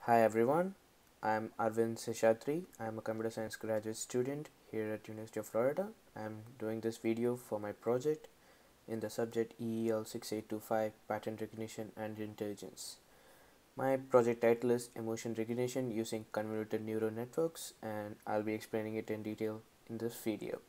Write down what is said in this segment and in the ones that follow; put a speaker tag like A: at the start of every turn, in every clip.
A: Hi everyone, I'm Arvind Seshadri. I'm a computer science graduate student here at University of Florida. I'm doing this video for my project in the subject EEL 6825 Pattern Recognition and Intelligence. My project title is Emotion Recognition using Convoluted Neural Networks, and I'll be explaining it in detail in this video.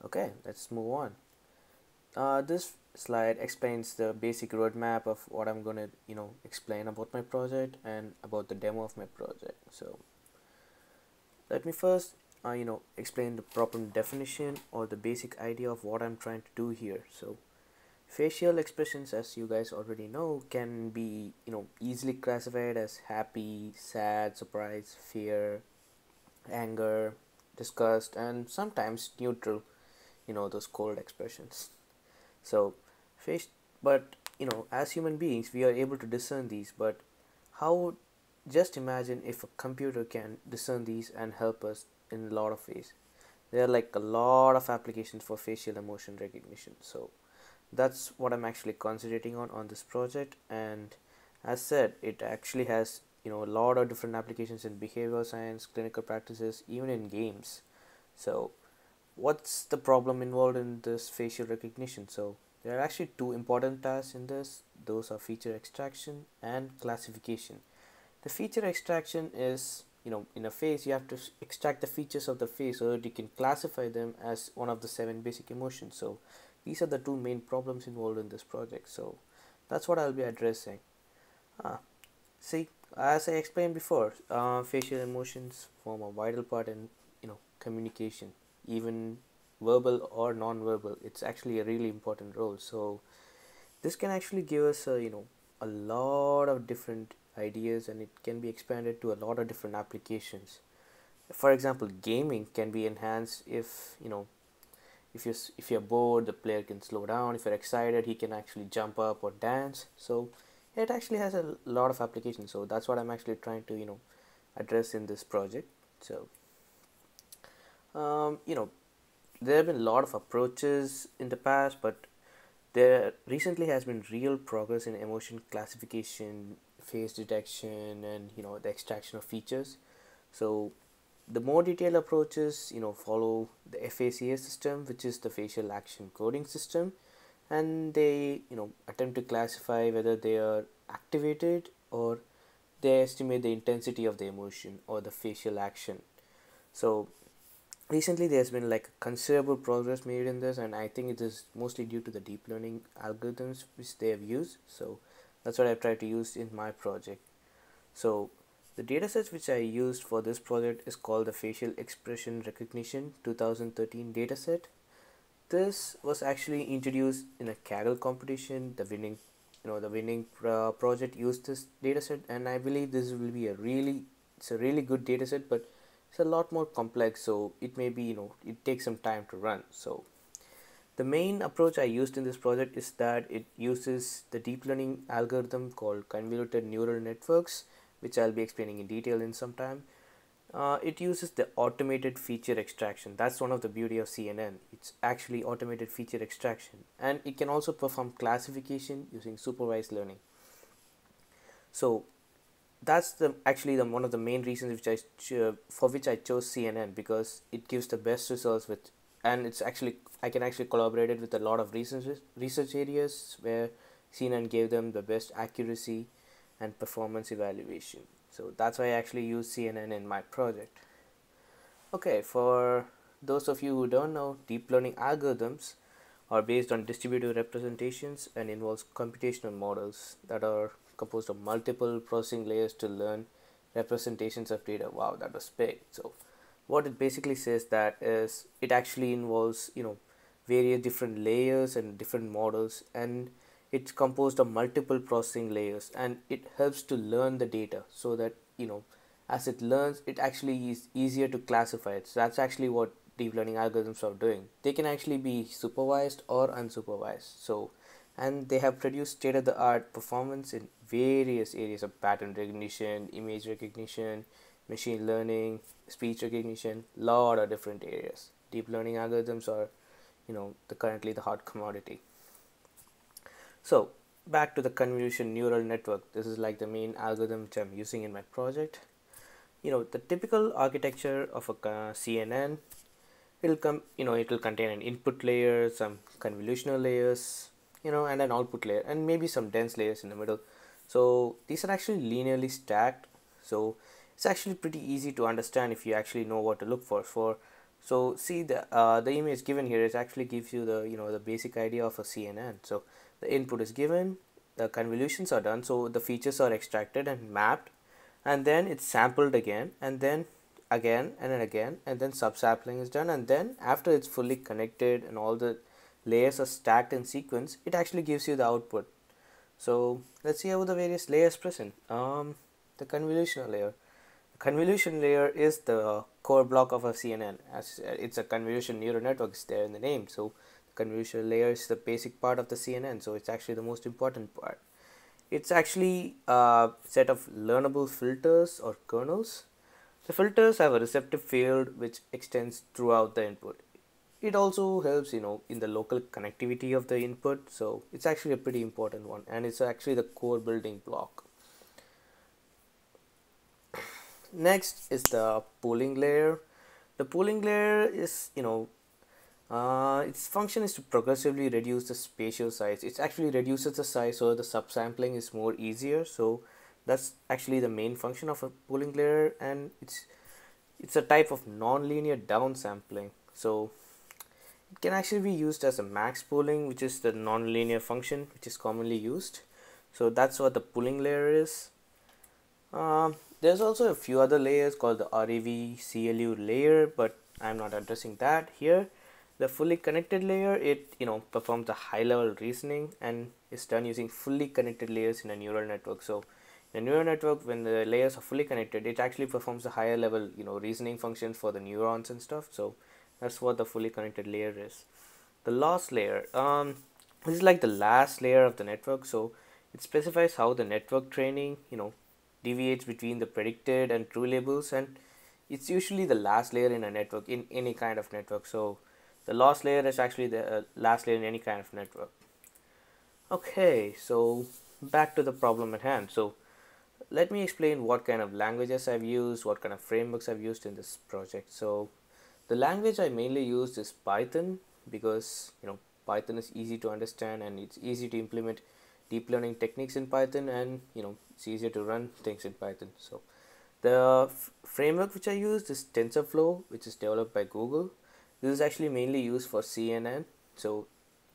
A: Okay, let's move on. This slide explains the basic roadmap of what I'm gonna, explain about my project and about the demo of my project. So let me first, explain the proper definition or the basic idea of what I'm trying to do here. So facial expressions, as you guys already know, can be, easily classified as happy, sad, surprise, fear, anger, disgust, and sometimes neutral. Those cold expressions. So, face, but as human beings, we are able to discern these. But how? Just imagine if a computer can discern these and help us in a lot of ways. There are like a lot of applications for facial emotion recognition. So that's what I'm actually concentrating on this project. And as said, it actually has a lot of different applications in behavioral science, clinical practices, even in games. So what's the problem involved in this facial recognition? So there are actually two important tasks in this. Those are feature extraction and classification. The feature extraction is, in a face you have to extract the features of the face so that you can classify them as one of the seven basic emotions. So these are the two main problems involved in this project. So that's what I'll be addressing. ah, See, as I explained before, facial emotions form a vital part in communication, even verbal or non-verbal. It's actually a really important role. So this can actually give us a lot of different ideas, and it can be expanded to a lot of different applications. For example, gaming can be enhanced if if you're bored, the player can slow down. If you're excited, he can actually jump up or dance. So it actually has a lot of applications. So that's what I'm actually trying to address in this project. So um, you know there have been a lot of approaches in the past, but there recently has been real progress in emotion classification, face detection, and the extraction of features. So the more detailed approaches follow the FACS system, which is the facial action coding system, and they attempt to classify whether they are activated or they estimate the intensity of the emotion or the facial action. So recently there's been like considerable progress made in this, and I think it is mostly due to the deep learning algorithms which they have used. So that's what I've tried to use in my project. So the datasets which I used for this project is called the Facial Expression Recognition 2013 dataset. This was actually introduced in a Kaggle competition. The winning project used this dataset, and I believe this will be it's a really good dataset, but it's a lot more complex. So it may be it takes some time to run. So the main approach I used in this project is that it uses the deep learning algorithm called convoluted neural networks, which I'll be explaining in detail in some time. It uses the automated feature extraction. That's one of the beauty of CNN. It's actually automated feature extraction, and it can also perform classification using supervised learning. So that's the actually the one of the main reasons for which I chose CNN, because it gives the best results with, and it's actually I can actually collaborate it with a lot of research areas where CNN gave them the best accuracy and performance evaluation. So that's why I actually use CNN in my project. Okay, for those of you who don't know, deep learning algorithms are based on distributed representations and involves computational models that are composed of multiple processing layers to learn representations of data. Wow, that was big. So what it basically says that is it actually involves various different layers and different models, and it's composed of multiple processing layers, and it helps to learn the data so that as it learns, it actually is easier to classify it. So that's actually what deep learning algorithms are doing. They can actually be supervised or unsupervised. So and they have produced state of the art performance in various areas of pattern recognition, image recognition, machine learning, speech recognition, lot of different areas. Deep learning algorithms are the currently the hot commodity. So back to the convolution neural network. This is like the main algorithm which I'm using in my project. The typical architecture of a CNN, it'll contain an input layer, some convolutional layers, and an output layer, and maybe some dense layers in the middle. So these are actually linearly stacked. So it's actually pretty easy to understand if you actually know what to look for. So see, the image given here is actually gives you the basic idea of a CNN. So the input is given, the convolutions are done, so the features are extracted and mapped, and then it's sampled again, and then again and then again, and then subsampling is done, and then after it's fully connected and all the layers are stacked in sequence, it actually gives you the output. So let's see how the various layers present. The convolutional layer. The convolution layer is the core block of a CNN, as it's a convolution neural network is there in the name. So the convolution layer is the basic part of the CNN, so it's actually the most important part. It's actually a set of learnable filters or kernels. The filters have a receptive field which extends throughout the input. It also helps, in the local connectivity of the input. So it's actually a pretty important one, and it's actually the core building block. Next is the pooling layer. The pooling layer is, its function is to progressively reduce the spatial size. It actually reduces the size so the subsampling is more easier. So that's actually the main function of a pooling layer, and it's a type of non-linear downsampling. So it can actually be used as a max pooling, which is the non-linear function which is commonly used. So that's what the pooling layer is. There's also a few other layers called the REV CLU layer, but I'm not addressing that here. The fully connected layer, it performs a high level reasoning and is done using fully connected layers in a neural network. So in a neural network, when the layers are fully connected, it actually performs a higher level reasoning functions for the neurons and stuff. So that's what the fully connected layer is. The last layer, this is like the last layer of the network. So it specifies how the network training deviates between the predicted and true labels, and it's usually the last layer in a network, in any kind of network. So the last layer is actually the last layer in any kind of network. Okay, so back to the problem at hand. So let me explain what kind of languages I've used, what kind of frameworks I've used in this project. So the language I mainly used is Python, because Python is easy to understand and it's easy to implement deep learning techniques in Python, and it's easier to run things in Python. So the framework which I used is TensorFlow, which is developed by Google. This is actually mainly used for CNN. So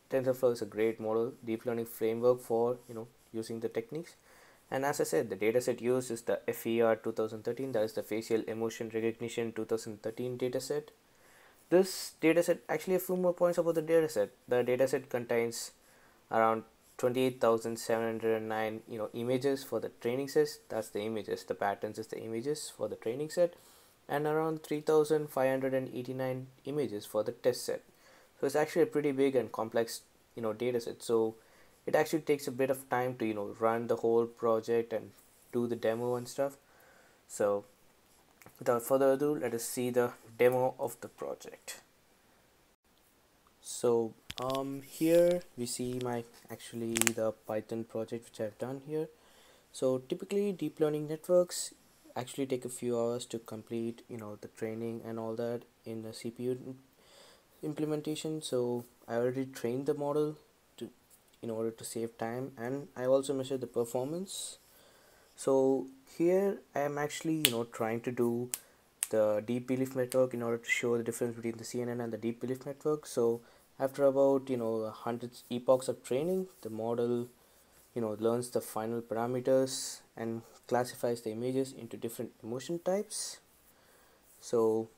A: TensorFlow is a great model deep learning framework for using the techniques. And as I said, the dataset used is the FER 2013, that is the Facial Emotion Recognition 2013 dataset. This dataset, actually a few more points about the dataset. The dataset contains around 28,709 images for the training set. That's the images. The patterns is the images for the training set, and around 3,589 images for the test set. So it's actually a pretty big and complex data set. So it actually takes a bit of time to run the whole project and do the demo and stuff. So without further ado, let us see the demo of the project. So here we see my actually the Python project which I've done here. So typically deep learning networks actually take a few hours to complete the training and all that in the CPU implementation. So I already trained the model to in order to save time, and I also measured the performance. So here I am actually trying to do the deep belief network in order to show the difference between the CNN and the deep belief network. So after about hundreds epochs of training, the model learns the final parameters and classifies the images into different emotion types. So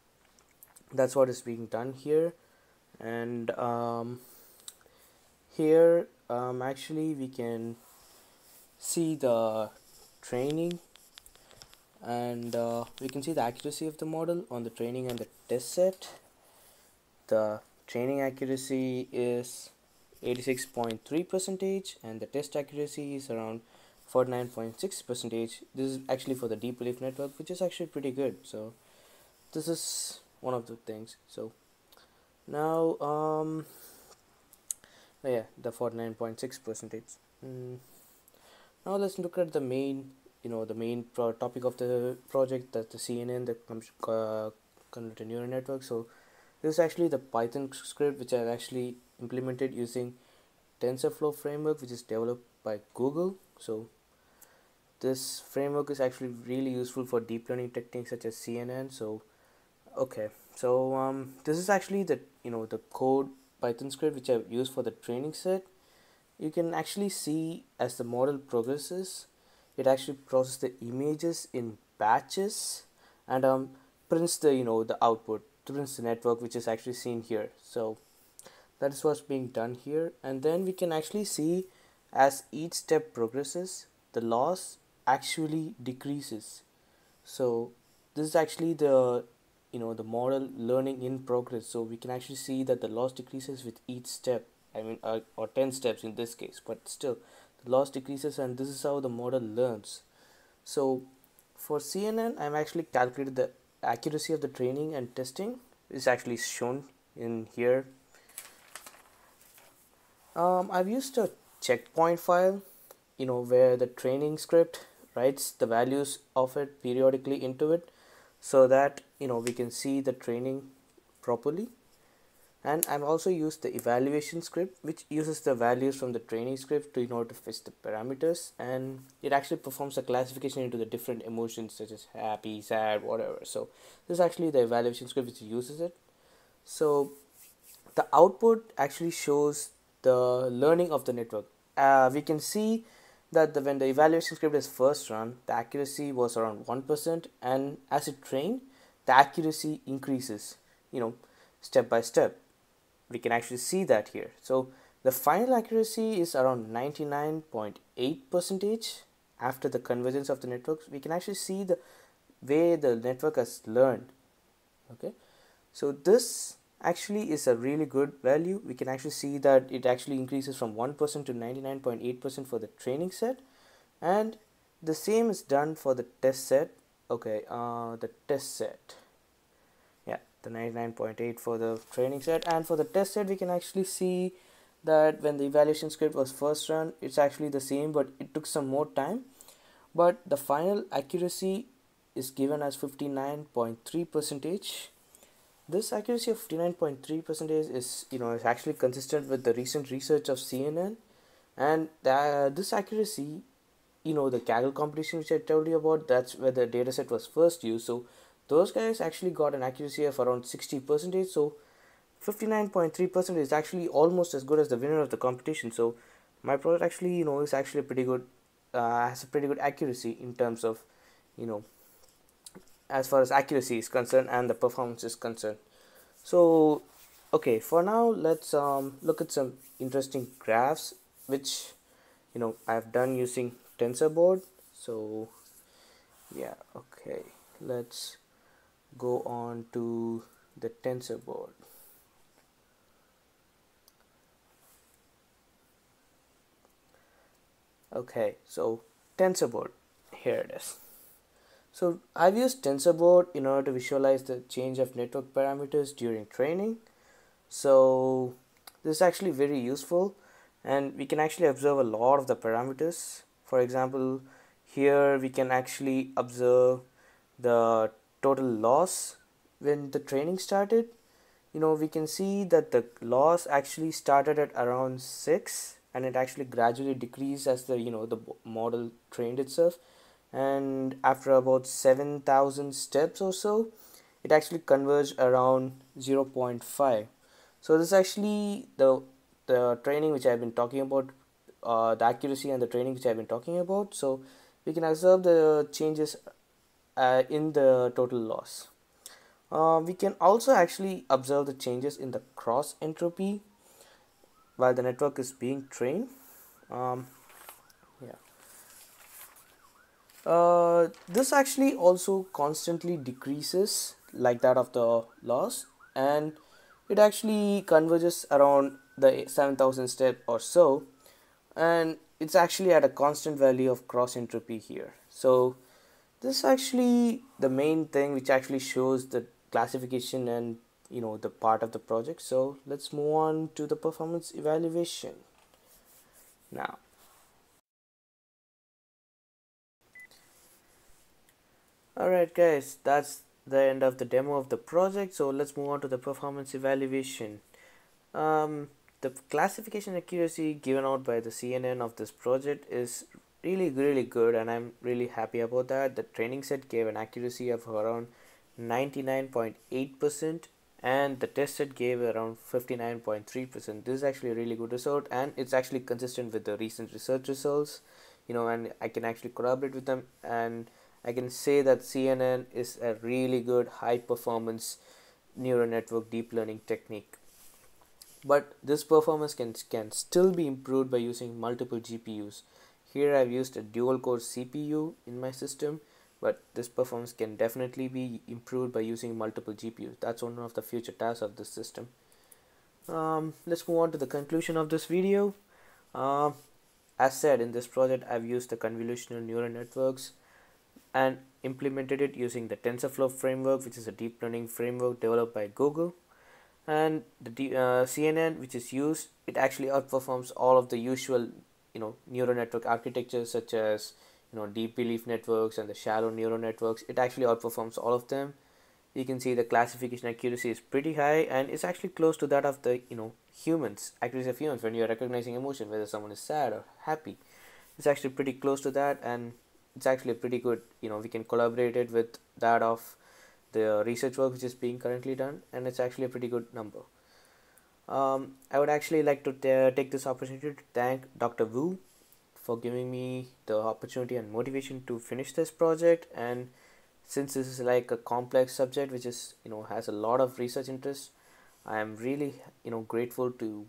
A: that's what is being done here. And here actually we can see the training, and we can see the accuracy of the model on the training and the test set. The training accuracy is 86.3 percentage, and the test accuracy is around 49.6 percentage. This is actually for the deep belief network, which is actually pretty good. So this is one of the things. So now yeah, the 49.6 percentage. Mm. Now let's look at the main, the main topic of the project, that's the CNN, the convolutional neural network. So this is actually the Python script which I've actually implemented using TensorFlow framework, which is developed by Google. So this framework is actually really useful for deep learning techniques such as CNN. So okay, so this is actually the code Python script which I've used for the training set. You can actually see as the model progresses, it actually processes the images in batches and prints the output, prints the network, which is actually seen here. So that is what's being done here, and then we can actually see as each step progresses, the loss actually decreases. So this is actually the model learning in progress. So we can actually see that the loss decreases with each step. I mean, or 10 steps in this case, but still the loss decreases, and this is how the model learns. So for CNN, I'm actually calculated the accuracy of the training and testing is actually shown in here. I've used a checkpoint file, where the training script writes the values of it periodically into it, so that we can see the training properly. And I've also used the evaluation script, which uses the values from the training script to in order to fetch the parameters, and it actually performs a classification into the different emotions such as happy, sad, whatever. So this is actually the evaluation script which uses it. So the output actually shows the learning of the network. We can see that when the evaluation script is first run, the accuracy was around 1%, and as it trained, the accuracy increases, step by step. We can actually see that here. So the final accuracy is around 99.8% after the convergence of the networks. We can actually see the way the network has learned. Okay, so this actually is a really good value. We can actually see that it actually increases from 1% to 99.8% for the training set, and the same is done for the test set. Okay, the test set, yeah, the 99.8 for the training set, and for the test set we can actually see that when the evaluation script was first run, it's actually the same, but it took some more time. But the final accuracy is given as 59.3%. This accuracy of 59.3% is actually consistent with the recent research of CNN, and this accuracy, the Kaggle competition which I told you about, that's where the dataset was first used. So those guys actually got an accuracy of around 60%. So 59.3% is actually almost as good as the winner of the competition. So my product actually is actually pretty good, has a pretty good accuracy in terms of you know as far as accuracy is concerned and the performance is concerned. So okay, for now let's look at some interesting graphs which I've done using TensorBoard. So yeah, okay, let's go on to the TensorBoard. Okay, so TensorBoard, here it is. So I've used TensorBoard in order to visualize the change of network parameters during training. So this is actually very useful, and we can actually observe a lot of the parameters. For example, here we can actually observe the total loss when the training started. We can see that the loss actually started at around 6, and it actually gradually decreased as the model trained itself, and after about 7,000 steps or so, it actually converged around 0.5. So this is actually the training which I've been talking about, the accuracy and the training which I've been talking about. So we can observe the changes in the total loss. We can also actually observe the changes in the cross entropy while the network is being trained. Um, yeah. This actually also constantly decreases like that of the loss, and it actually converges around the 7,000 step or so, and it's actually at a constant value of cross entropy here. So this is actually the main thing which actually shows the classification and the part of the project. So let's move on to the performance evaluation now. Alright guys, that's the end of the demo of the project, so let's move on to the performance evaluation. Um, the classification accuracy given out by the CNN of this project is really good, and I'm really happy about that. The training set gave an accuracy of around 99.8%, and the test set gave around 59.3%. This is actually a really good result, and it's actually consistent with the recent research results, and I can actually collaborate with them, and I can say that CNN is a really good high performance neural network deep learning technique. But this performance can still be improved by using multiple GPUs. Here I've used a dual core CPU in my system, but this performance can definitely be improved by using multiple GPUs. That's one of the future tasks of this system. Let's move on to the conclusion of this video. Um, as said, in this project I've used the convolutional neural networks and implemented it using the TensorFlow framework, which is a deep learning framework developed by Google. And the CNN which is used, it actually outperforms all of the usual neural network architectures, such as deep belief networks and the shallow neural networks. It actually outperforms all of them. You can see the classification accuracy is pretty high, and it's actually close to that of the humans accuracy of humans when you're recognizing emotion, whether someone is sad or happy. It's actually pretty close to that, and it's actually pretty good. We can collaborate it with that of the research work which is being currently done, and it's actually a pretty good number. I would actually like to take this opportunity to thank Dr. Wu for giving me the opportunity and motivation to finish this project. And since this is like a complex subject which is has a lot of research interest, I am really grateful to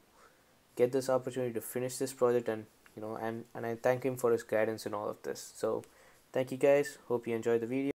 A: get this opportunity to finish this project, and and I thank him for his guidance in all of this. So thank you guys, hope you enjoyed the video.